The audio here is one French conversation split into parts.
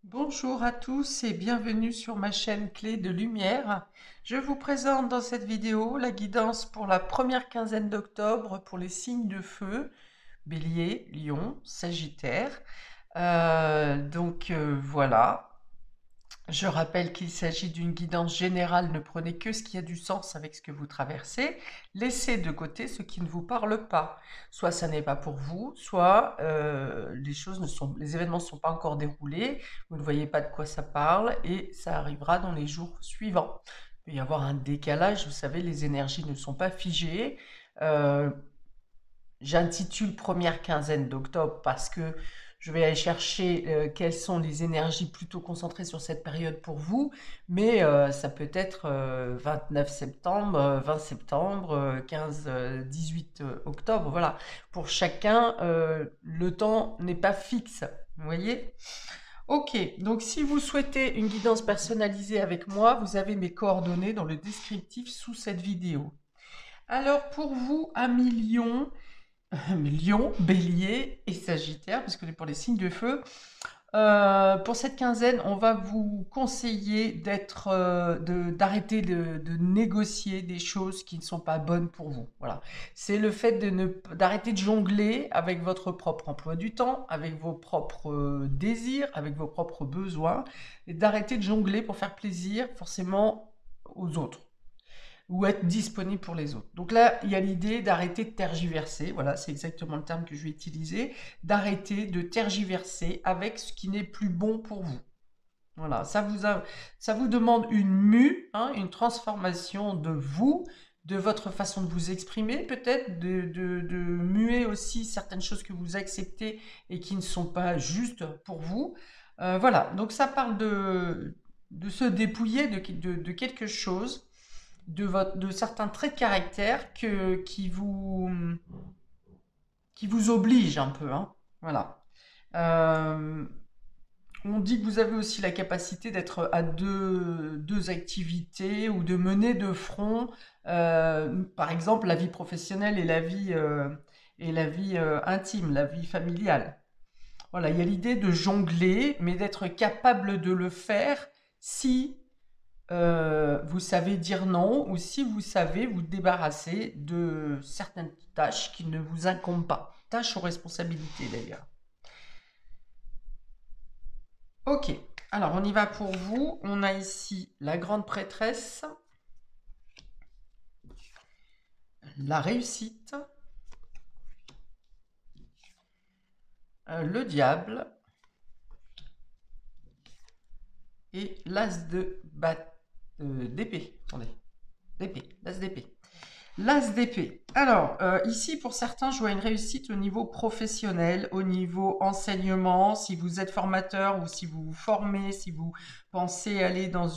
Bonjour à tous et bienvenue sur ma chaîne Clé de Lumière. Je vous présente dans cette vidéo la guidance pour la première quinzaine d'octobre pour les signes de feu, Bélier, Lion, Sagittaire. Voilà. Je rappelle qu'il s'agit d'une guidance générale, ne prenez que ce qui a du sens avec ce que vous traversez, laissez de côté ce qui ne vous parle pas. Soit ça n'est pas pour vous, soit les événements ne sont pas encore déroulés, vous ne voyez pas de quoi ça parle et ça arrivera dans les jours suivants. Il peut y avoir un décalage, vous savez, les énergies ne sont pas figées. Euh, J'intitule première quinzaine d'octobre parce que je vais aller chercher quelles sont les énergies plutôt concentrées sur cette période pour vous, mais ça peut être 29 septembre, 20 septembre, 15, 18 octobre, voilà. Pour chacun, le temps n'est pas fixe, vous voyez? Ok, donc si vous souhaitez une guidance personnalisée avec moi, vous avez mes coordonnées dans le descriptif sous cette vidéo. Alors pour vous, amis Lion, Lion, Bélier et Sagittaire, parce que pour les signes de feu, pour cette quinzaine, on va vous conseiller d'arrêter de négocier des choses qui ne sont pas bonnes pour vous. Voilà. C'est le fait d'arrêter de jongler avec votre propre emploi du temps, avec vos propres désirs, avec vos propres besoins, et d'arrêter de jongler pour faire plaisir forcément aux autres ou être disponible pour les autres. Donc là, il y a l'idée d'arrêter de tergiverser, voilà, c'est exactement le terme que je vais utiliser, d'arrêter de tergiverser avec ce qui n'est plus bon pour vous. Voilà, ça vous demande une mue, hein, une transformation de vous, de votre façon de vous exprimer, peut-être de muer aussi certaines choses que vous acceptez et qui ne sont pas justes pour vous. Voilà, donc ça parle de se dépouiller de quelque chose de certains traits de caractère qui vous obligent un peu, hein. Voilà. Euh, on dit que vous avez aussi la capacité d'être à deux activités ou de mener de front, par exemple, la vie professionnelle et la vie intime, la vie familiale. Voilà, il y a l'idée de jongler, mais d'être capable de le faire si vous savez dire non ou si vous savez vous débarrasser de certaines tâches qui ne vous incombent pas. Tâches ou responsabilités d'ailleurs. Ok, alors on y va pour vous. On a ici la grande prêtresse, la réussite, le diable et l'as d'épée. Attendez, d'épée, l'as d'épée. L'as d'épée. Alors, ici, pour certains, je vois une réussite au niveau professionnel, au niveau enseignement, si vous êtes formateur ou si vous vous formez, si vous pensez aller dans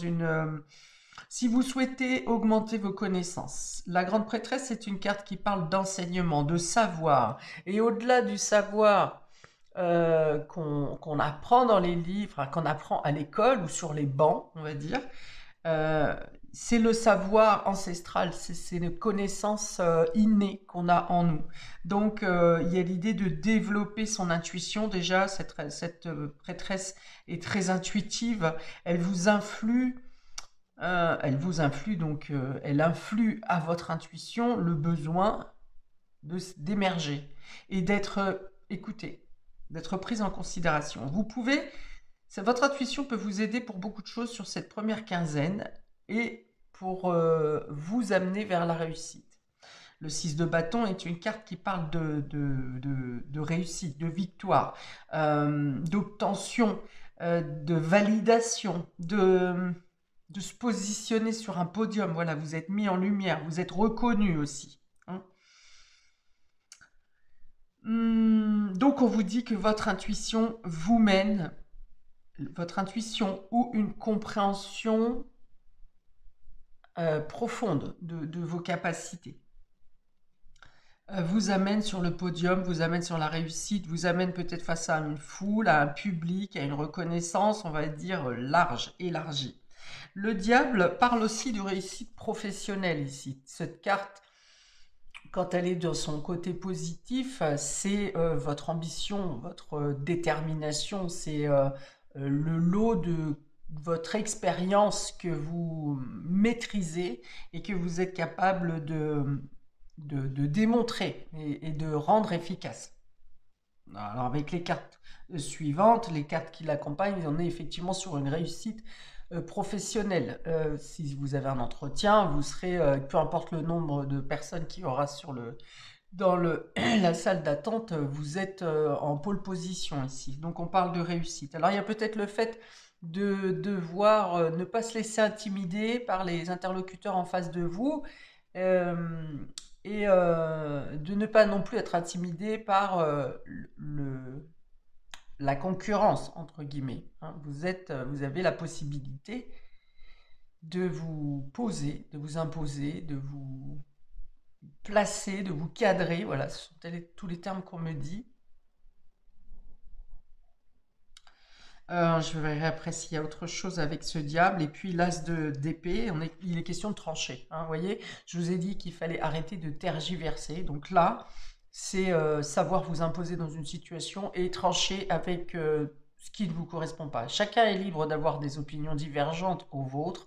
si vous souhaitez augmenter vos connaissances. La grande prêtresse, c'est une carte qui parle d'enseignement, de savoir. Et au-delà du savoir qu'on apprend dans les livres, hein, qu'on apprend à l'école ou sur les bancs, on va dire, euh, c'est le savoir ancestral, c'est les connaissances innées qu'on a en nous. Donc, il y a l'idée de développer son intuition. Déjà, cette prêtresse est très intuitive. Elle vous influe, donc elle influe à votre intuition le besoin d'émerger et d'être écouté, d'être prise en considération. Votre intuition peut vous aider pour beaucoup de choses sur cette première quinzaine et pour vous amener vers la réussite. Le 6 de bâton est une carte qui parle de réussite, de victoire, d'obtention, de validation, de se positionner sur un podium. Voilà, vous êtes mis en lumière, vous êtes reconnu aussi, hein. Donc on vous dit que votre intuition vous mène, votre intuition ou une compréhension profonde de vos capacités vous amène sur le podium, vous amène sur la réussite, vous amène peut-être face à une foule, à un public, à une reconnaissance, on va dire, large, élargie. Le diable parle aussi de réussite professionnelle ici. Cette carte, quand elle est dans son côté positif, c'est votre ambition, votre détermination, c'est le lot de votre expérience que vous maîtrisez et que vous êtes capable de démontrer et de rendre efficace. Alors avec les cartes suivantes, les cartes qui l'accompagnent, on est effectivement sur une réussite professionnelle. Si vous avez un entretien, vous serez, peu importe le nombre de personnes qu'il y aura dans la salle d'attente, vous êtes en pole position ici. Donc on parle de réussite. Alors il y a peut-être le fait de devoir ne pas se laisser intimider par les interlocuteurs en face de vous. euh, et de ne pas non plus être intimidé par la concurrence, entre guillemets. Hein. Vous avez la possibilité de vous poser, de vous imposer, de vous placer, de vous cadrer. Voilà, ce sont tous les termes qu'on me dit. Je verrai après s'il y a autre chose avec ce diable. Et puis l'as d'épée, il est question de trancher. Hein, vous voyez, je vous ai dit qu'il fallait arrêter de tergiverser. Donc là, c'est savoir vous imposer dans une situation et trancher avec ce qui ne vous correspond pas. Chacun est libre d'avoir des opinions divergentes aux vôtres.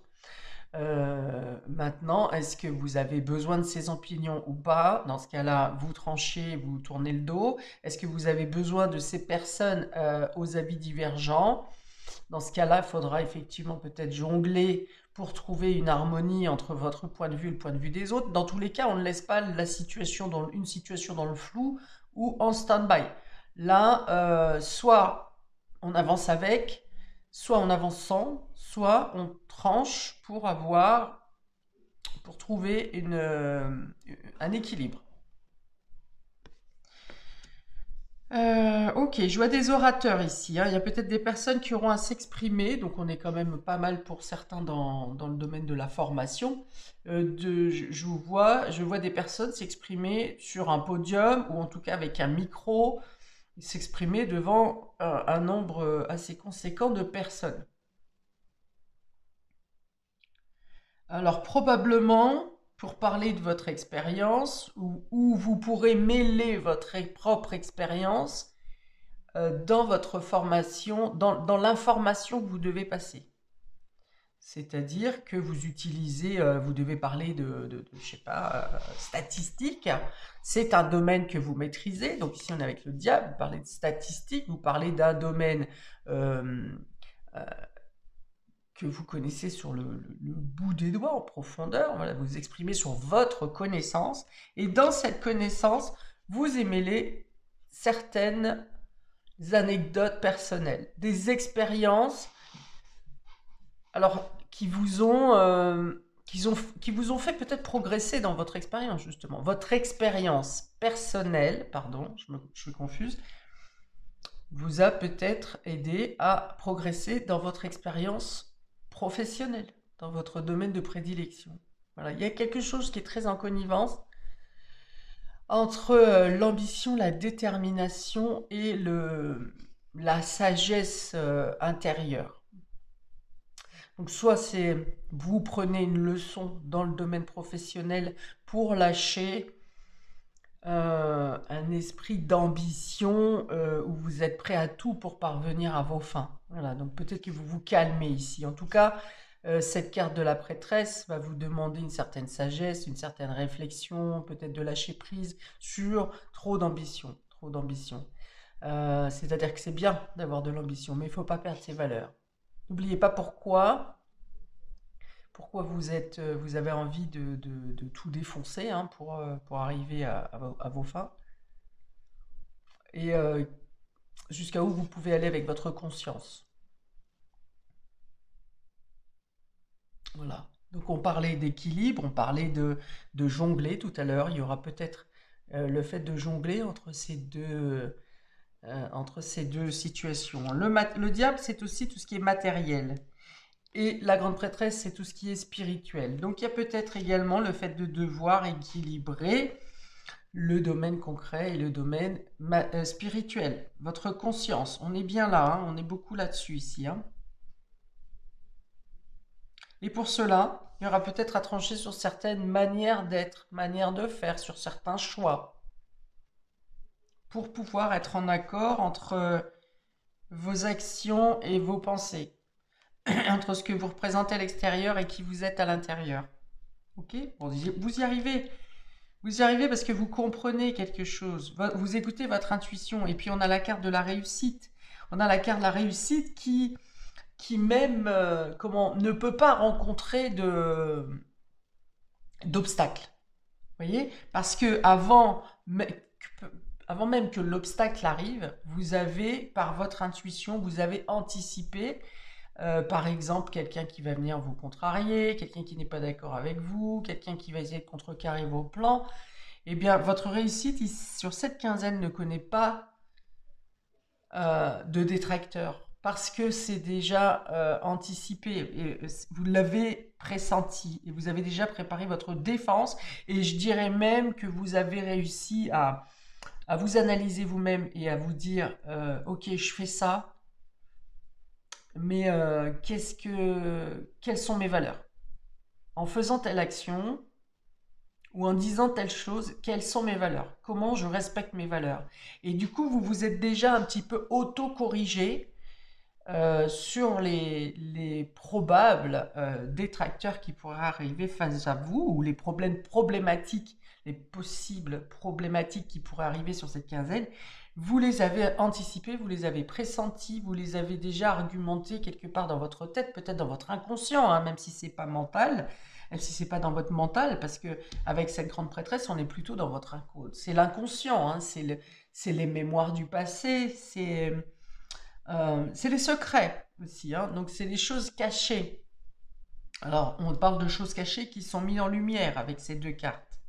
Maintenant, est-ce que vous avez besoin de ces opinions ou pas? Dans ce cas-là, vous tranchez, vous tournez le dos. Est-ce que vous avez besoin de ces personnes aux avis divergents? Dans ce cas-là, il faudra effectivement peut-être jongler pour trouver une harmonie entre votre point de vue et le point de vue des autres. Dans tous les cas, on ne laisse pas une situation dans le flou ou en stand-by. Là, soit on avance avec, soit on avance sans, soit on tranche pour trouver un équilibre. Ok, je vois des orateurs ici. Hein. Il y a peut-être des personnes qui auront à s'exprimer, donc on est quand même pas mal pour certains dans le domaine de la formation. Je vois des personnes s'exprimer sur un podium ou en tout cas avec un micro, s'exprimer devant un nombre assez conséquent de personnes. Alors probablement, pour parler de votre expérience, où vous pourrez mêler votre propre expérience dans votre formation, dans l'information que vous devez passer. C'est-à-dire que vous utilisez, vous devez parler je sais pas, statistiques. C'est un domaine que vous maîtrisez. Donc ici, on est avec le diable, vous parlez de statistiques, vous parlez d'un domaine euh, euh, que vous connaissez sur le bout des doigts, en profondeur. Voilà, vous exprimez sur votre connaissance. Et dans cette connaissance, vous émêlez certaines anecdotes personnelles, des expériences, alors qui vous ont fait peut-être progresser dans votre expérience, justement. Votre expérience personnelle, pardon, je suis confuse, vous a peut-être aidé à progresser dans votre expérience professionnelle, dans votre domaine de prédilection. Voilà, il y a quelque chose qui est très en connivence entre l'ambition, la détermination et la sagesse intérieure. Donc soit c'est vous prenez une leçon dans le domaine professionnel pour lâcher un esprit d'ambition où vous êtes prêt à tout pour parvenir à vos fins. Voilà, donc peut-être que vous vous calmez ici. En tout cas, cette carte de la prêtresse va vous demander une certaine sagesse, une certaine réflexion, peut-être de lâcher prise sur trop d'ambition. Trop d'ambition. C'est-à-dire que c'est bien d'avoir de l'ambition, mais il ne faut pas perdre ses valeurs. N'oubliez pas pourquoi vous avez envie de tout défoncer hein, pour arriver à vos fins et jusqu'à où vous pouvez aller avec votre conscience. Voilà. Donc on parlait d'équilibre, on parlait de jongler tout à l'heure. Il y aura peut-être le fait de jongler entre ces deux situations. Le diable, c'est aussi tout ce qui est matériel. Et la grande prêtresse, c'est tout ce qui est spirituel. Donc il y a peut-être également le fait de devoir équilibrer le domaine concret et le domaine spirituel. Votre conscience, on est bien là, hein, on est beaucoup là-dessus ici. Hein. Et pour cela, il y aura peut-être à trancher sur certaines manières d'être, manières de faire, sur certains choix, pour pouvoir être en accord entre vos actions et vos pensées, entre ce que vous représentez à l'extérieur et qui vous êtes à l'intérieur. Ok? Bon, vous y arrivez. Vous y arrivez parce que vous comprenez quelque chose. Vous écoutez votre intuition. Et puis on a la carte de la réussite. On a la carte de la réussite qui même comment, ne peut pas rencontrer d'obstacles. Vous voyez? Parce que avant même que l'obstacle arrive, vous avez, par votre intuition, vous avez anticipé, par exemple, quelqu'un qui va venir vous contrarier, quelqu'un qui n'est pas d'accord avec vous, quelqu'un qui va essayer de contrecarrer vos plans. Eh bien, votre réussite sur cette quinzaine ne connaît pas de détracteurs parce que c'est déjà anticipé et vous l'avez pressenti et vous avez déjà préparé votre défense et je dirais même que vous avez réussi à vous analyser vous-même et à vous dire ok, je fais ça, mais quelles sont mes valeurs? En faisant telle action, ou en disant telle chose, quelles sont mes valeurs? Comment je respecte mes valeurs? Et du coup, vous vous êtes déjà un petit peu auto-corrigé sur les probables détracteurs qui pourraient arriver face à vous, ou les problèmes problématiques, les possibles problématiques qui pourraient arriver sur cette quinzaine. Vous les avez anticipés, vous les avez pressentis, vous les avez déjà argumentés quelque part dans votre tête, peut-être dans votre inconscient, hein, même si c'est pas mental, même si c'est pas dans votre mental, parce que avec cette grande prêtresse, on est plutôt dans votre inconscient. C'est l'inconscient, hein, c'est les mémoires du passé, c'est les secrets aussi, hein, donc c'est les choses cachées. Alors, on parle de choses cachées qui sont mises en lumière avec ces deux cartes.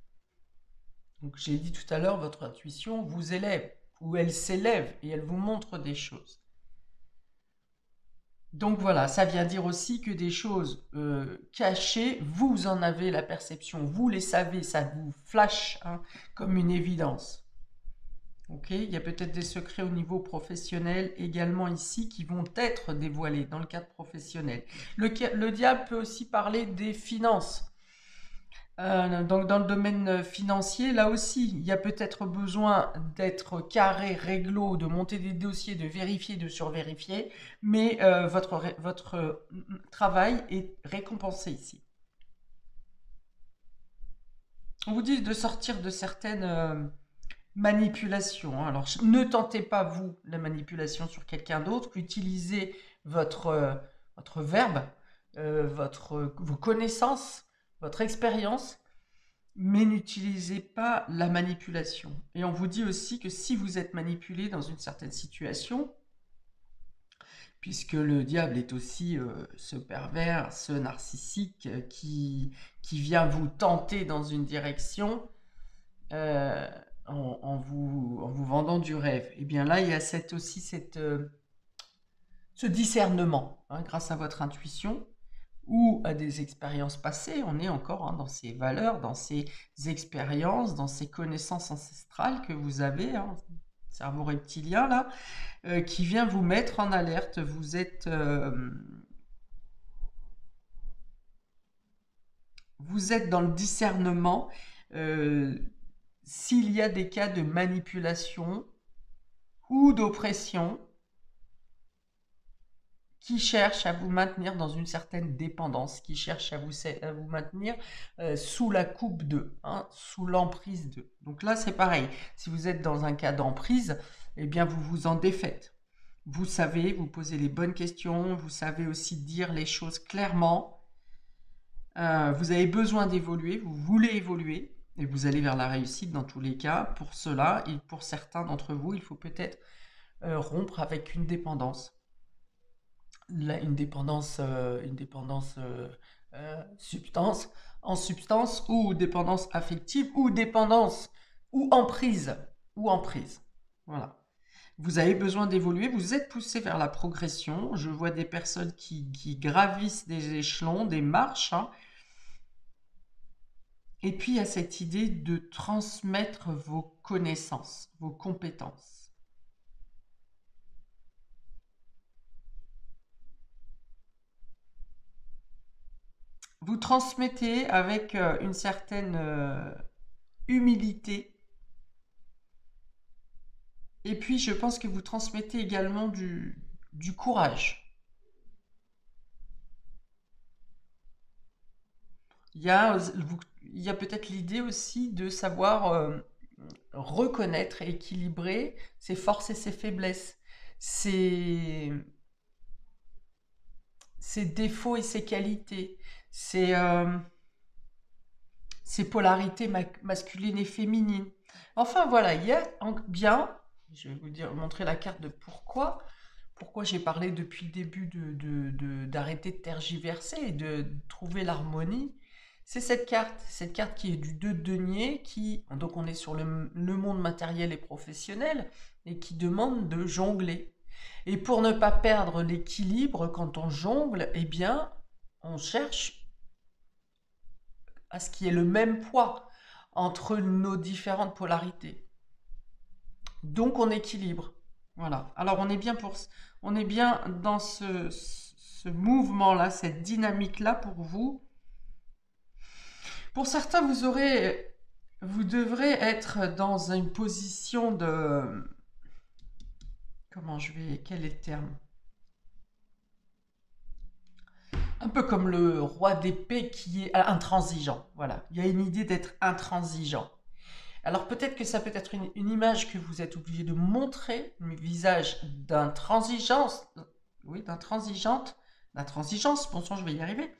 Donc, j'ai dit tout à l'heure, votre intuition vous élève, ou elle s'élève et elle vous montre des choses. Donc voilà, ça vient dire aussi que des choses cachées, vous en avez la perception, vous les savez, ça vous flash hein, comme une évidence. Ok, il y a peut-être des secrets au niveau professionnel également ici qui vont être dévoilés dans le cadre professionnel. Le diable peut aussi parler des finances. Donc dans le domaine financier, là aussi, il y a peut-être besoin d'être carré, réglo, de monter des dossiers, de vérifier, de survérifier, mais votre travail est récompensé ici. On vous dit de sortir de certaines manipulations, hein. Alors ne tentez pas, vous, la manipulation sur quelqu'un d'autre, utilisez votre verbe, vos connaissances, votre expérience, mais n'utilisez pas la manipulation. Et on vous dit aussi que si vous êtes manipulé dans une certaine situation, puisque le diable est aussi ce pervers, ce narcissique qui vient vous tenter dans une direction euh, en vous vendant du rêve. Et bien là, il y a ce discernement, hein, grâce à votre intuition, ou à des expériences passées, on est encore hein, dans ces valeurs, dans ces expériences, dans ces connaissances ancestrales que vous avez, hein, cerveau reptilien là, qui vient vous mettre en alerte. Vous êtes dans le discernement. S'il y a des cas de manipulation ou d'oppression, qui cherche à vous maintenir dans une certaine dépendance, qui cherche à vous maintenir sous la coupe d'eux, hein, sous l'emprise d'eux. Donc là, c'est pareil. Si vous êtes dans un cas d'emprise, eh bien, vous vous en défaites. Vous savez, vous posez les bonnes questions, vous savez aussi dire les choses clairement. Vous avez besoin d'évoluer, vous voulez évoluer, et vous allez vers la réussite dans tous les cas. Pour cela, et pour certains d'entre vous, il faut peut-être rompre avec une dépendance. Une dépendance, substance, en substance, ou dépendance affective, ou dépendance, ou emprise, ou emprise. Voilà. Vous avez besoin d'évoluer, vous êtes poussé vers la progression. Je vois des personnes qui gravissent des échelons, des marches, hein. Et puis il y a cette idée de transmettre vos connaissances, vos compétences. Vous transmettez avec une certaine humilité. Et puis, je pense que vous transmettez également du courage. Il y a, il y a peut-être l'idée aussi de savoir reconnaître et équilibrer ses forces et ses faiblesses, ses, ses défauts et ses qualités, ses polarités masculines et féminines. Enfin voilà, il y a bien, je vais vous dire, montrer la carte de pourquoi j'ai parlé depuis le début d'arrêter de tergiverser et de trouver l'harmonie. C'est cette carte qui est du 2 de denier, donc on est sur le monde matériel et professionnel, et qui demande de jongler. Et pour ne pas perdre l'équilibre quand on jongle, eh bien, on cherche à ce qu'il y ait le même poids entre nos différentes polarités. Donc on équilibre. Voilà. Alors on est bien dans ce mouvement-là, cette dynamique-là pour vous. Pour certains, vous devrez être dans une position de, quel est le terme? Un peu comme le roi d'épée qui est intransigeant. Voilà. Il y a une idée d'être intransigeant. Alors peut-être que ça peut être une image que vous êtes obligé de montrer, le visage d'intransigeance, oui, d'intransigeance, bon sang, je vais y arriver,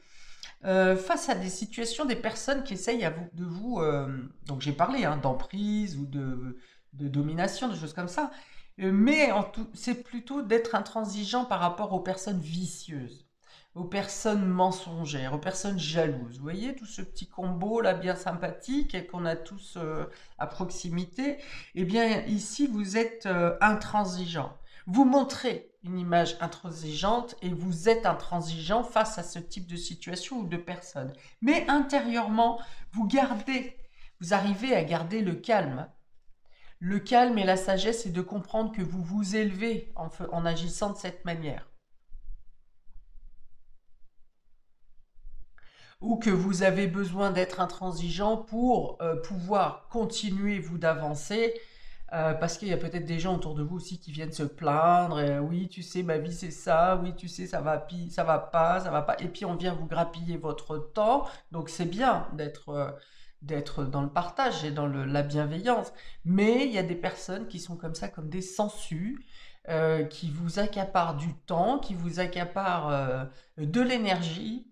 face à des situations, des personnes qui essayent de vous, donc j'ai parlé d'emprise ou de domination, de choses comme ça, mais c'est plutôt d'être intransigeant par rapport aux personnes vicieuses, aux personnes mensongères, aux personnes jalouses. Vous voyez tout ce petit combo là bien sympathique et qu'on a tous à proximité. Eh bien ici vous êtes intransigeant. Vous montrez une image intransigeante et vous êtes intransigeant face à ce type de situation ou de personne. Mais intérieurement, vous arrivez à garder le calme. Le calme et la sagesse, c'est de comprendre que vous vous élevez en agissant de cette manière. Ou que vous avez besoin d'être intransigeant pour pouvoir continuer, vous, d'avancer, parce qu'il y a peut-être des gens autour de vous aussi qui viennent se plaindre, oui, tu sais, ma vie c'est ça, oui, tu sais, ça va pas, et puis on vient vous grappiller votre temps, donc c'est bien d'être dans le partage et dans la bienveillance, mais il y a des personnes qui sont comme ça, comme des sangsues, qui vous accaparent du temps, qui vous accaparent de l'énergie,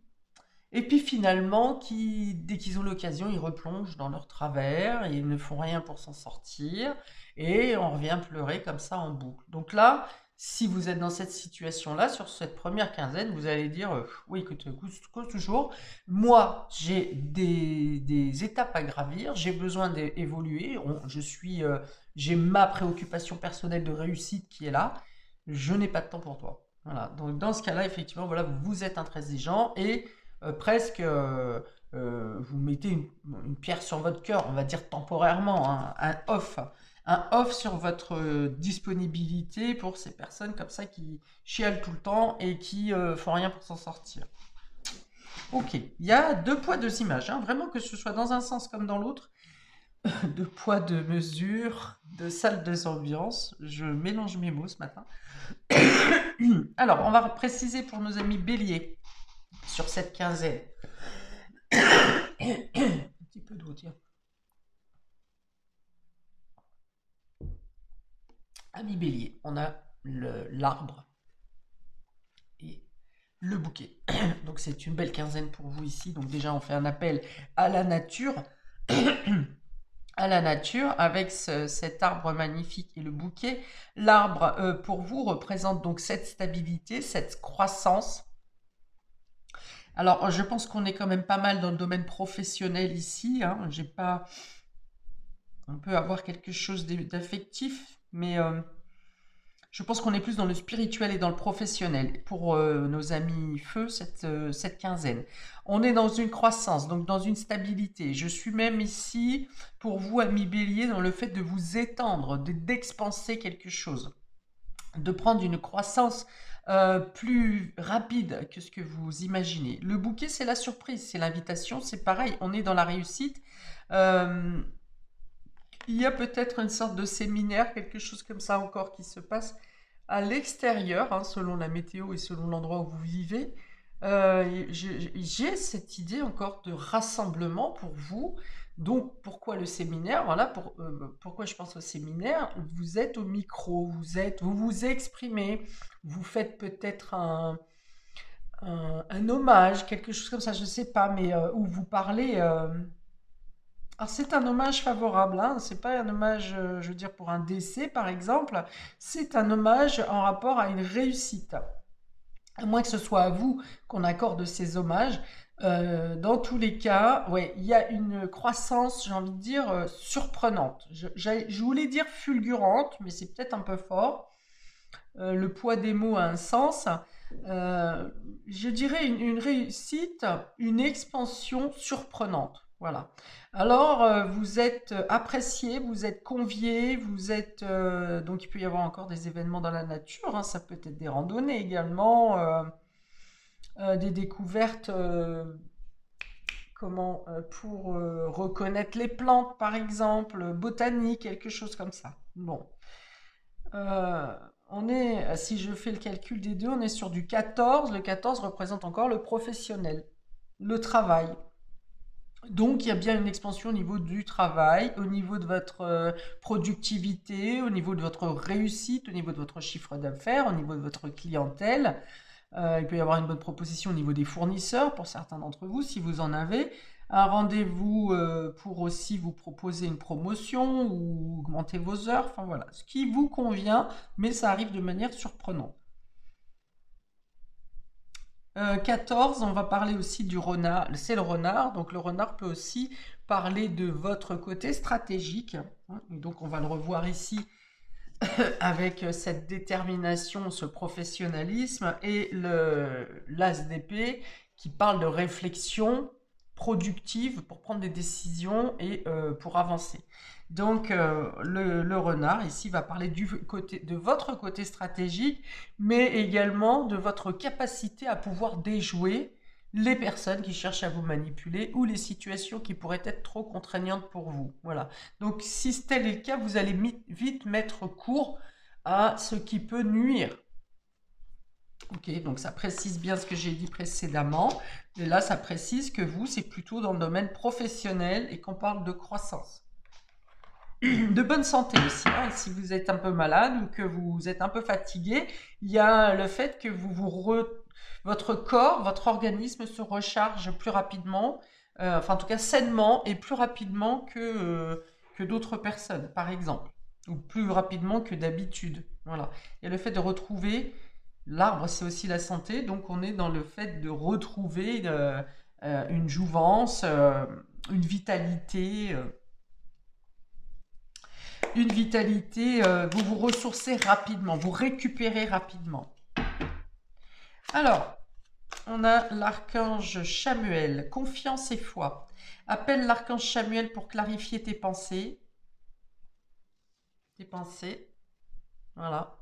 et puis finalement, dès qu'ils ont l'occasion, ils replongent dans leur travers, et ils ne font rien pour s'en sortir, et on revient pleurer comme ça en boucle. Donc là, si vous êtes dans cette situation-là, sur cette première quinzaine, vous allez dire, oui, écoute, toujours, moi, j'ai des étapes à gravir, j'ai besoin d'évoluer, j'ai ma préoccupation personnelle de réussite qui est là, je n'ai pas de temps pour toi. Voilà, donc dans ce cas-là, effectivement, voilà, vous êtes intransigeant et presque vous mettez une pierre sur votre cœur, on va dire temporairement, un off sur votre disponibilité pour ces personnes comme ça qui chialent tout le temps et qui font rien pour s'en sortir. Ok, il y a deux poids, deux images, vraiment que ce soit dans un sens comme dans l'autre, deux poids, deux mesures, deux salles, deux ambiances, je mélange mes mots ce matin. Alors, on va préciser pour nos amis béliers sur cette quinzaine. Un petit peu d'eau, tiens. Ami bélier, on a l'arbre et le bouquet. Donc c'est une belle quinzaine pour vous ici. Donc déjà on fait un appel à la nature. À la nature avec cet arbre magnifique et le bouquet. L'arbre pour vous représente donc cette stabilité, cette croissance. Alors je pense qu'on est quand même pas mal dans le domaine professionnel ici. On peut avoir quelque chose d'affectif, mais je pense qu'on est plus dans le spirituel et dans le professionnel pour nos amis feu cette quinzaine. On est dans une croissance, donc dans une stabilité. Je suis même ici pour vous, amis bélier, dans le fait de vous étendre, d'expanser quelque chose, de prendre une croissance plus rapide que ce que vous imaginez. Le bouquet, c'est la surprise, c'est l'invitation, c'est pareil, on est dans la réussite. Il y a peut-être une sorte de séminaire, quelque chose comme ça encore qui se passe à l'extérieur, hein, selon la météo et selon l'endroit où vous vivez, j'ai cette idée encore de rassemblement pour vous. Donc, pourquoi le séminaire? Voilà, pourquoi je pense au séminaire. Vous êtes au micro, vous vous exprimez, vous faites peut-être un hommage, quelque chose comme ça, je ne sais pas, mais où vous parlez. Alors c'est un hommage favorable, hein, c'est pas un hommage, je veux dire, pour un décès par exemple, c'est un hommage en rapport à une réussite. À moins que ce soit à vous qu'on accorde ces hommages. Dans tous les cas, ouais, il y a une croissance, j'ai envie de dire, surprenante. Je voulais dire fulgurante, mais c'est peut-être un peu fort. Le poids des mots a un sens. Euh, je dirais une réussite, une expansion surprenante. Voilà. Alors, vous êtes apprécié, vous êtes convié, vous êtes... donc, il peut y avoir encore des événements dans la nature, hein, ça peut être des randonnées également, des découvertes pour reconnaître les plantes, par exemple, botanique, quelque chose comme ça. Bon. Euh, si je fais le calcul des deux, on est sur du 14. Le 14 représente encore le professionnel, le travail. Donc, il y a bien une expansion au niveau du travail, au niveau de votre productivité, au niveau de votre réussite, au niveau de votre chiffre d'affaires, au niveau de votre clientèle. Il peut y avoir une bonne proposition au niveau des fournisseurs pour certains d'entre vous, si vous en avez. Un rendez-vous pour aussi vous proposer une promotion ou augmenter vos heures. Enfin voilà, ce qui vous convient, mais ça arrive de manière surprenante. 14, on va parler aussi du renard. C'est le renard, donc le renard peut aussi parler de votre côté stratégique, hein. Et donc on va le revoir ici avec cette détermination, ce professionnalisme et l'as d'épée qui parle de réflexion productive pour prendre des décisions et pour avancer. Donc le renard ici va parler de votre côté stratégique, mais également de votre capacité à pouvoir déjouer les personnes qui cherchent à vous manipuler ou les situations qui pourraient être trop contraignantes pour vous. Voilà. Donc si tel est le cas, vous allez vite mettre court à ce qui peut nuire. Ok, donc ça précise bien ce que j'ai dit précédemment. Et là, ça précise que vous, c'est plutôt dans le domaine professionnel et qu'on parle de croissance. De bonne santé aussi, hein. Si vous êtes un peu malade ou que vous êtes un peu fatigué, il y a le fait que votre corps, votre organisme se recharge plus rapidement, enfin en tout cas sainement et plus rapidement que d'autres personnes, par exemple, ou plus rapidement que d'habitude. Voilà. Il y a le fait de retrouver, l'arbre c'est aussi la santé, donc on est dans le fait de retrouver une jouvence, une vitalité. Vous vous ressourcez rapidement, vous récupérez rapidement. Alors, on a l'archange Chamuel, confiance et foi. Appelle l'archange Chamuel pour clarifier tes pensées. Tes pensées, voilà.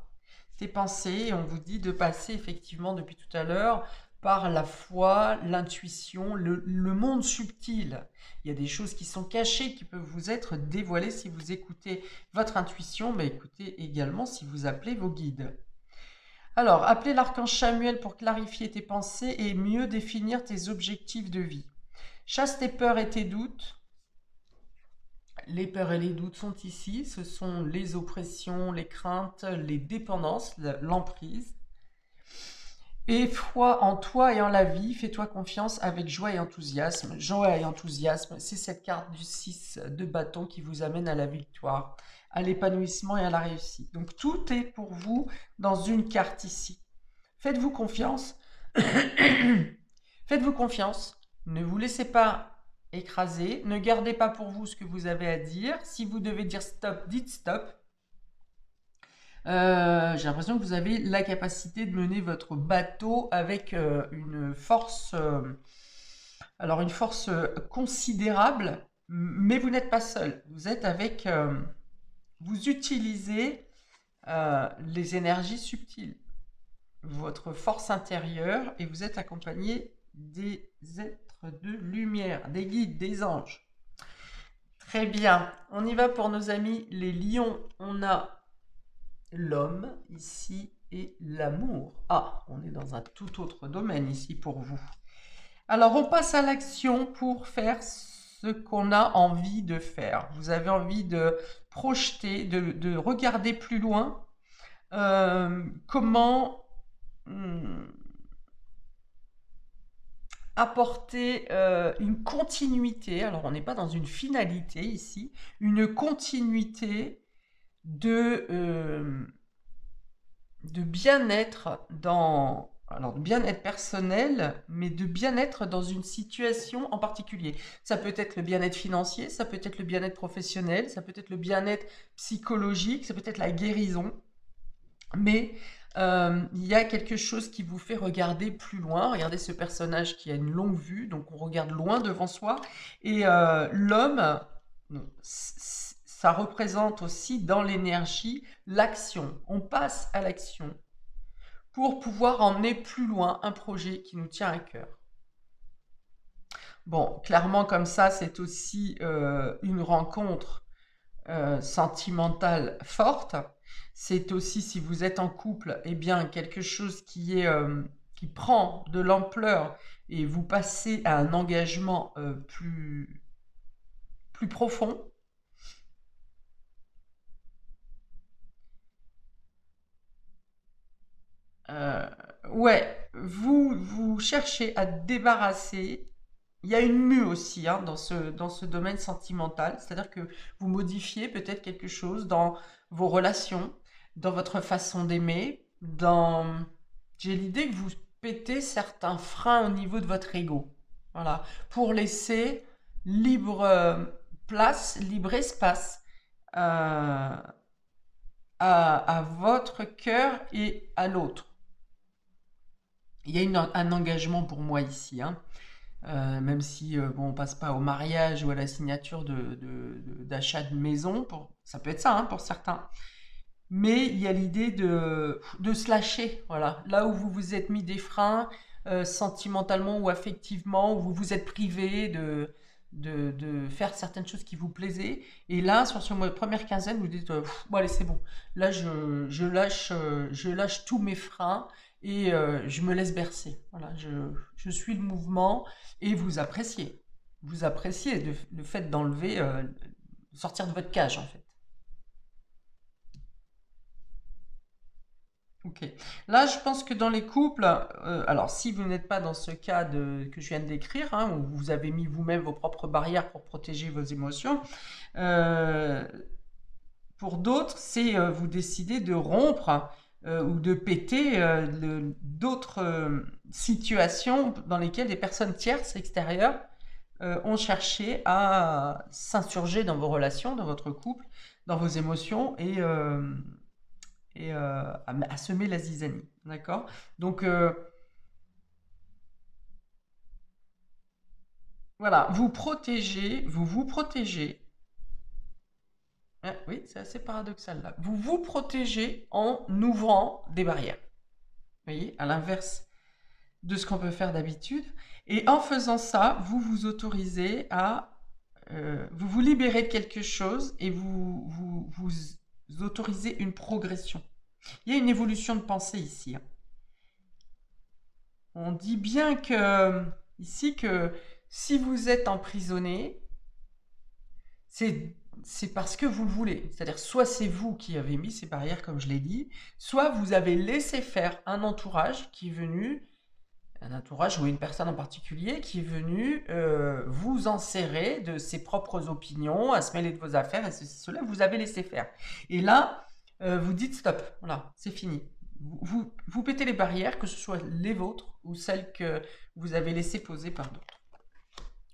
Tes pensées, et on vous dit de passer effectivement depuis tout à l'heure par la foi, l'intuition, le monde subtil. Il y a des choses qui sont cachées, qui peuvent vous être dévoilées si vous écoutez votre intuition, mais écoutez également si vous appelez vos guides. Alors, appelez l'archange Chamuel pour clarifier tes pensées et mieux définir tes objectifs de vie. Chasse tes peurs et tes doutes. Les peurs et les doutes sont ici, ce sont les oppressions, les craintes, les dépendances, l'emprise. Et foi en toi et en la vie, fais-toi confiance avec joie et enthousiasme. Joie et enthousiasme, c'est cette carte du 6 de bâton qui vous amène à la victoire, à l'épanouissement et à la réussite. Donc tout est pour vous dans une carte ici. Faites-vous confiance. Faites-vous confiance. Ne vous laissez pas écraser. Ne gardez pas pour vous ce que vous avez à dire. Si vous devez dire stop, dites stop. J'ai l'impression que vous avez la capacité de mener votre bateau avec une force, alors une force considérable, mais vous n'êtes pas seul. Vous êtes avec, vous utilisez les énergies subtiles, votre force intérieure, et vous êtes accompagné des êtres de lumière, des guides, des anges. Très bien, on y va pour nos amis les lions. On a l'homme ici et l'amour. Ah, on est dans un tout autre domaine ici pour vous. Alors, on passe à l'action pour faire ce qu'on a envie de faire. Vous avez envie de projeter, de regarder plus loin comment apporter une continuité. Alors, on n'est pas dans une finalité ici, une continuité de bien-être alors de bien-être personnel, mais de bien-être dans une situation en particulier. Ça peut être le bien-être financier, ça peut être le bien-être professionnel, ça peut être le bien-être psychologique, ça peut être la guérison, mais il y a quelque chose qui vous fait regarder plus loin. Regardez ce personnage qui a une longue vue, donc on regarde loin devant soi, et l'homme, ça représente aussi dans l'énergie l'action. On passe à l'action pour pouvoir emmener plus loin un projet qui nous tient à cœur. Bon, clairement comme ça, c'est aussi une rencontre sentimentale forte. C'est aussi, si vous êtes en couple, eh bien quelque chose qui prend de l'ampleur et vous passez à un engagement plus profond. Ouais, vous cherchez à débarrasser. Il y a une mue aussi dans ce domaine sentimental, c'est-à-dire que vous modifiez peut-être quelque chose dans vos relations, dans votre façon d'aimer, J'ai l'idée que vous pétez certains freins au niveau de votre ego. Voilà, pour laisser libre place, libre espace euh, à votre cœur et à l'autre. Il y a un engagement pour moi ici, hein. Même si bon, on passe pas au mariage ou à la signature d'achat de maison, ça peut être ça, hein, pour certains. Mais il y a l'idée de se lâcher, voilà. Là où vous vous êtes mis des freins, sentimentalement ou affectivement, où vous vous êtes privé de faire certaines choses qui vous plaisaient. Et là, sur ce mois, première quinzaine, vous dites, bon allez, c'est bon. Là, je lâche tous mes freins et je me laisse bercer. Voilà, je suis le mouvement et vous appréciez. Vous appréciez le fait d'enlever, sortir de votre cage, en fait. Ok. Là, je pense que dans les couples, alors si vous n'êtes pas dans ce cas que je viens de décrire, hein, où vous avez mis vous-même vos propres barrières pour protéger vos émotions, euh, pour d'autres, c'est vous décidez de rompre ou de péter d'autres situations dans lesquelles des personnes tierces extérieures ont cherché à s'insurger dans vos relations, dans votre couple, dans vos émotions et à semer la zizanie. D'accord? Donc voilà, vous vous protégez. Oui, c'est assez paradoxal là. Vous vous protégez en ouvrant des barrières. Vous voyez, à l'inverse de ce qu'on peut faire d'habitude. Et en faisant ça, vous vous autorisez vous vous libérez de quelque chose et vous autorisez une progression. Il y a une évolution de pensée ici, hein. On dit bien ici que si vous êtes emprisonné, c'est parce que vous le voulez. C'est-à-dire, soit c'est vous qui avez mis ces barrières, comme je l'ai dit, soit vous avez laissé faire un entourage qui est venu, un entourage ou une personne en particulier qui est venu vous enserrer de ses propres opinions, à se mêler de vos affaires et ceci, cela, vous avez laissé faire. Et là, vous dites stop, voilà, c'est fini. Vous pétez les barrières, que ce soit les vôtres ou celles que vous avez laissées poser par d'autres.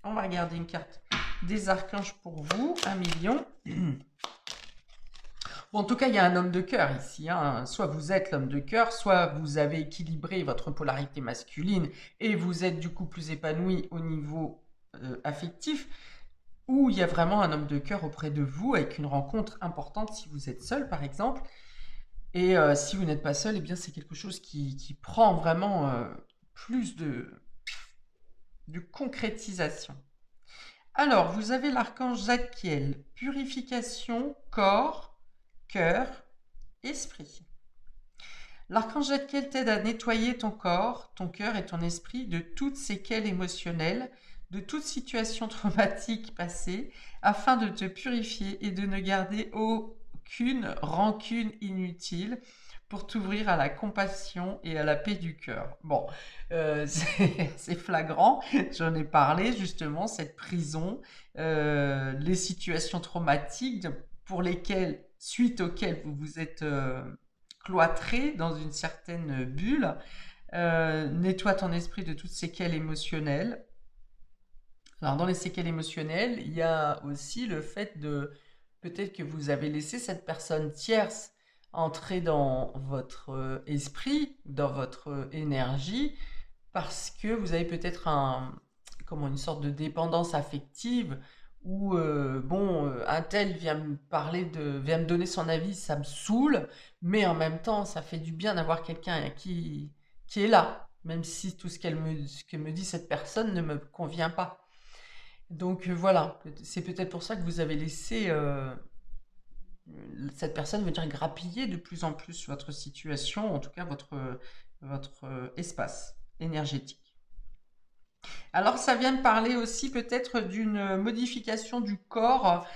On va regarder une carte des archanges pour vous, 1 million. Bon, en tout cas, il y a un homme de cœur ici, hein. Soit vous êtes l'homme de cœur, soit vous avez équilibré votre polarité masculine et vous êtes du coup plus épanoui au niveau affectif, ou il y a vraiment un homme de cœur auprès de vous avec une rencontre importante si vous êtes seul, par exemple. Et si vous n'êtes pas seul, eh bien c'est quelque chose qui prend vraiment plus de concrétisation. Alors, vous avez l'archange Zadkiel, purification, corps, cœur, esprit. L'archange Zadkiel t'aide à nettoyer ton corps, ton cœur et ton esprit de toutes séquelles émotionnelles, de toute situation traumatique passée, afin de te purifier et de ne garder aucune rancune inutile pour t'ouvrir à la compassion et à la paix du cœur. Bon, c'est flagrant, j'en ai parlé justement, cette prison, les situations traumatiques pour lesquelles, suite auxquelles vous vous êtes cloîtré dans une certaine bulle, nettoie ton esprit de toutes séquelles émotionnelles. Alors dans les séquelles émotionnelles, il y a aussi le fait de peut-être que vous avez laissé cette personne tierce entrer dans votre esprit, dans votre énergie, parce que vous avez peut-être comment, une sorte de dépendance affective où, bon, un tel vient me parler vient me donner son avis, ça me saoule, mais en même temps, ça fait du bien d'avoir quelqu'un qui est là, même si tout ce que me dit cette personne ne me convient pas. Donc voilà, c'est peut-être pour ça que vous avez laissé cette personne, veut dire grappiller de plus en plus votre situation, en tout cas votre espace énergétique. Alors ça vient de parler aussi peut-être d'une modification du corps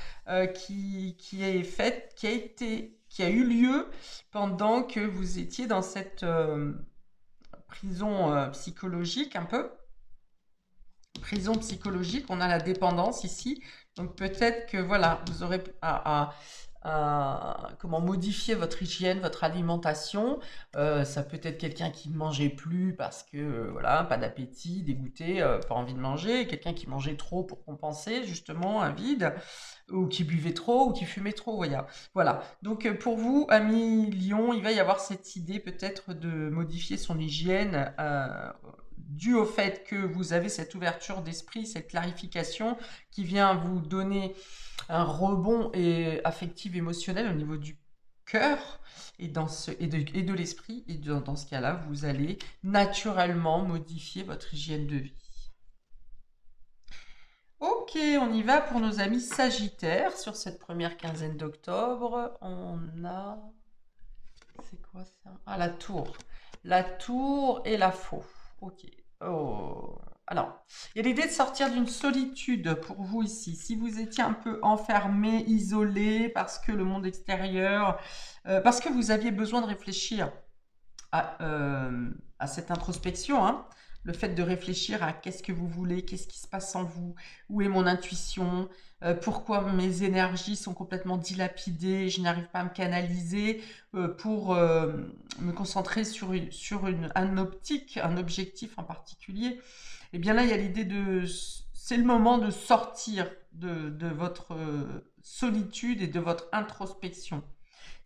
qui est faite, qui a eu lieu pendant que vous étiez dans cette prison psychologique un peu. Prison psychologique, on a la dépendance ici. Donc peut-être que voilà, vous aurez comment modifier votre hygiène, votre alimentation. Ça peut être quelqu'un qui ne mangeait plus parce que voilà, pas d'appétit, dégoûté, pas envie de manger, quelqu'un qui mangeait trop pour compenser justement un vide, ou qui buvait trop, ou qui fumait trop, voilà. Donc pour vous, amis Lion, il va y avoir cette idée peut-être de modifier son hygiène dû au fait que vous avez cette ouverture d'esprit, cette clarification qui vient vous donner un rebond affectif émotionnel au niveau du cœur et de l'esprit. Et dans ce cas-là, vous allez naturellement modifier votre hygiène de vie. Ok, on y va pour nos amis Sagittaires sur cette première quinzaine d'octobre. On a... C'est quoi ça? Ah, la tour. La tour et la faux. Ok. Oh. Alors, il y a l'idée de sortir d'une solitude pour vous ici. Si vous étiez un peu enfermé, isolé, parce que le monde extérieur, parce que vous aviez besoin de réfléchir à cette introspection, hein, le fait de réfléchir à qu'est-ce que vous voulez, qu'est-ce qui se passe en vous, où est mon intuition, pourquoi mes énergies sont complètement dilapidées, je n'arrive pas à me canaliser pour me concentrer sur un objectif en particulier. Et bien là, il y a l'idée c'est le moment de sortir de votre solitude et de votre introspection.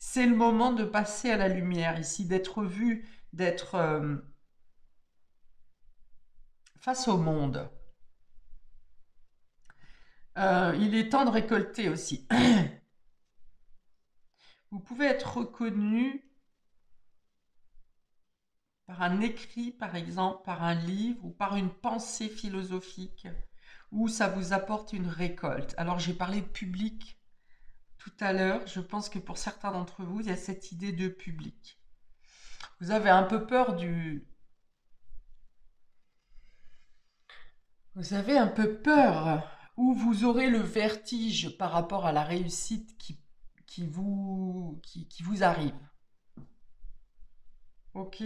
C'est le moment de passer à la lumière ici, d'être vu, d'être face au monde. Il est temps de récolter aussi. Vous pouvez être reconnu par un écrit, par exemple, par un livre ou par une pensée philosophique, où ça vous apporte une récolte. Alors j'ai parlé de public tout à l'heure. Je pense que pour certains d'entre vous, il y a cette idée de public. Vous avez un peu peur Vous avez un peu peur, ou vous aurez le vertige par rapport à la réussite qui vous arrive. Ok?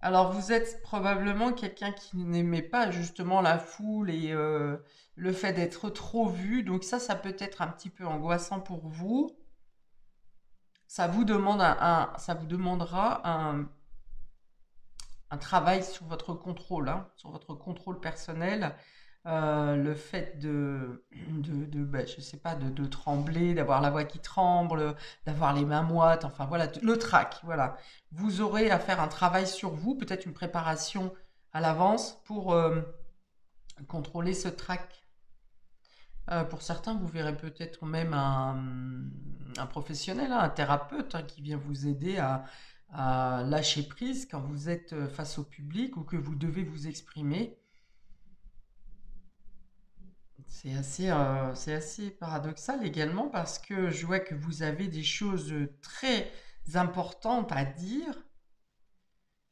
Alors vous êtes probablement quelqu'un qui n'aimait pas justement la foule et le fait d'être trop vu. Donc ça peut être un petit peu angoissant pour vous. Ça vous demandera un travail sur votre contrôle, hein, sur votre contrôle personnel. Le fait je sais pas, de trembler, d'avoir la voix qui tremble, d'avoir les mains moites, enfin voilà, le trac, voilà. Vous aurez à faire un travail sur vous, peut-être une préparation à l'avance pour contrôler ce trac. Pour certains, vous verrez peut-être même un professionnel, hein, un thérapeute hein, qui vient vous aider à lâcher prise quand vous êtes face au public ou que vous devez vous exprimer. C'est assez paradoxal également parce que je vois que vous avez des choses très importantes à dire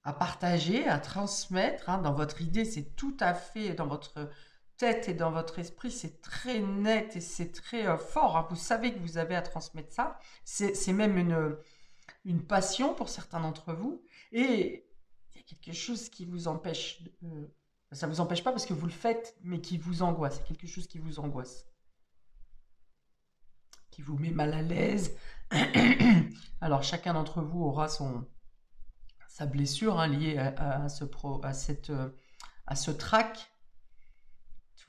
à partager, à transmettre. Hein. Dans votre idée, c'est tout à fait, dans votre tête et dans votre esprit, c'est très net et c'est très fort. Hein. Vous savez que vous avez à transmettre ça. C'est même une passion pour certains d'entre vous. Et il y a quelque chose qui vous empêche. Ça ne vous empêche pas parce que vous le faites, mais qui vous angoisse. C'est quelque chose qui vous angoisse, qui vous met mal à l'aise. Alors, chacun d'entre vous aura sa blessure hein, liée à ce trac.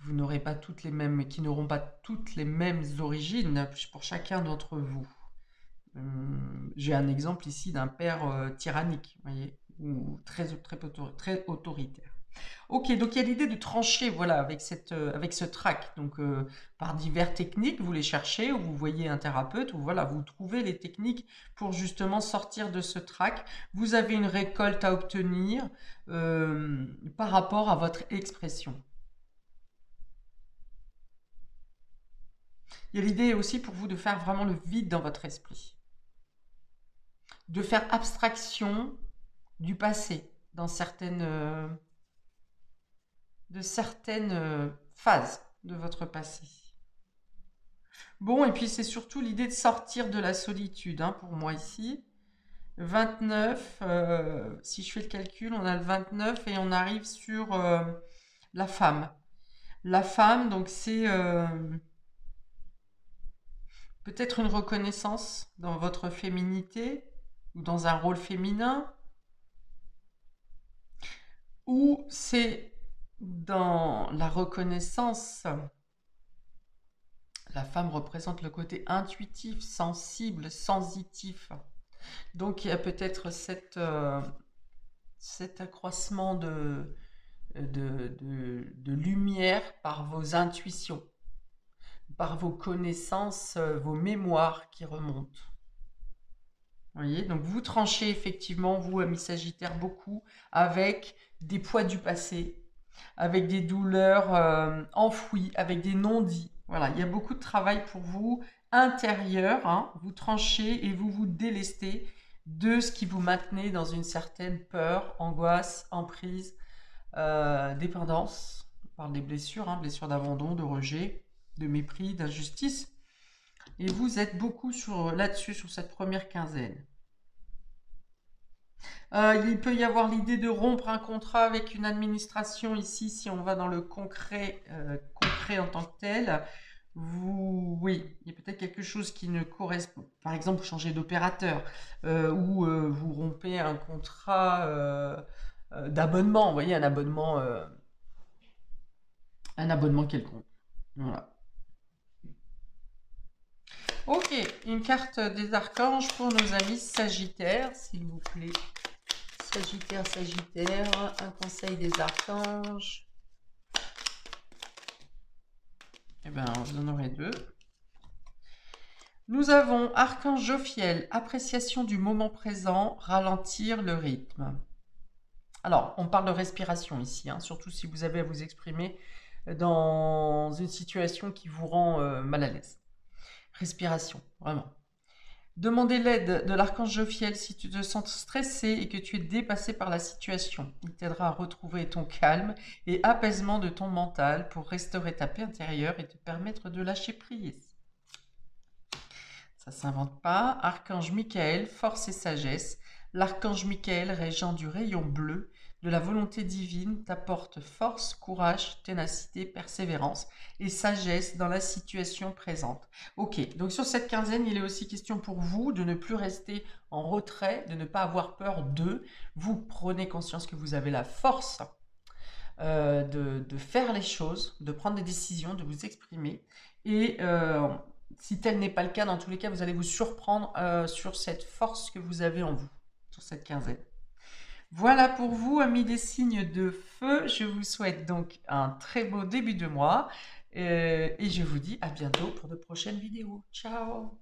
Vous n'aurez pas toutes les mêmes, qui n'auront pas toutes les mêmes origines pour chacun d'entre vous. J'ai un exemple ici d'un père tyrannique, vous voyez, ou très autoritaire. Ok, donc il y a l'idée de trancher, voilà, avec ce trac. Donc par diverses techniques, vous les cherchez, ou vous voyez un thérapeute, ou voilà, vous trouvez les techniques pour justement sortir de ce trac. Vous avez une récolte à obtenir par rapport à votre expression. Il y a l'idée aussi pour vous de faire vraiment le vide dans votre esprit, de faire abstraction du passé dans certaines phases de votre passé. Bon, et puis c'est surtout l'idée de sortir de la solitude, hein, pour moi ici. 29, si je fais le calcul, on a le 29 et on arrive sur la femme. La femme, donc c'est peut-être une reconnaissance dans votre féminité ou dans un rôle féminin, ou c'est dans la reconnaissance. La femme représente le côté intuitif, sensible, sensitif. Donc il y a peut-être cet accroissement de lumière par vos intuitions, par vos connaissances, vos mémoires qui remontent. Vous voyez, donc vous tranchez effectivement, vous, amis Sagittaire, beaucoup avec des poids du passé, avec des douleurs enfouies, avec des non-dits. Voilà, il y a beaucoup de travail pour vous intérieur. Hein, vous tranchez et vous vous délestez de ce qui vous maintenait dans une certaine peur, angoisse, emprise, dépendance. On parle des blessures, hein, blessures d'abandon, de rejet, de mépris, d'injustice. Et vous êtes beaucoup là-dessus, sur cette première quinzaine. Il peut y avoir l'idée de rompre un contrat avec une administration ici, si on va dans le concret en tant que tel. Oui, il y a peut-être quelque chose qui ne correspond. Par exemple, vous changez d'opérateur ou vous rompez un contrat d'abonnement. Vous voyez, un abonnement quelconque. Voilà. Ok, une carte des archanges pour nos amis Sagittaires, s'il vous plaît. Sagittaire, un conseil des archanges. Eh bien, vous en aurez deux. Nous avons Archange Jophiel, appréciation du moment présent, ralentir le rythme. Alors, on parle de respiration ici, hein, surtout si vous avez à vous exprimer dans une situation qui vous rend mal à l'aise. Respiration, vraiment. Demandez l'aide de l'archange Jophiel si tu te sens stressé et que tu es dépassé par la situation. Il t'aidera à retrouver ton calme et apaisement de ton mental pour restaurer ta paix intérieure et te permettre de lâcher prise. Ça ne s'invente pas. Archange Michael, force et sagesse. L'archange Michael, régent du rayon bleu, de la volonté divine, t'apporte force, courage, ténacité, persévérance et sagesse dans la situation présente. Ok, donc sur cette quinzaine, il est aussi question pour vous de ne plus rester en retrait, de ne pas avoir peur d'eux. Vous prenez conscience que vous avez la force de faire les choses, de prendre des décisions, de vous exprimer. Et si tel n'est pas le cas, dans tous les cas, vous allez vous surprendre sur cette force que vous avez en vous, sur cette quinzaine. Voilà pour vous, amis des signes de feu. Je vous souhaite donc un très beau début de mois et je vous dis à bientôt pour de prochaines vidéos. Ciao!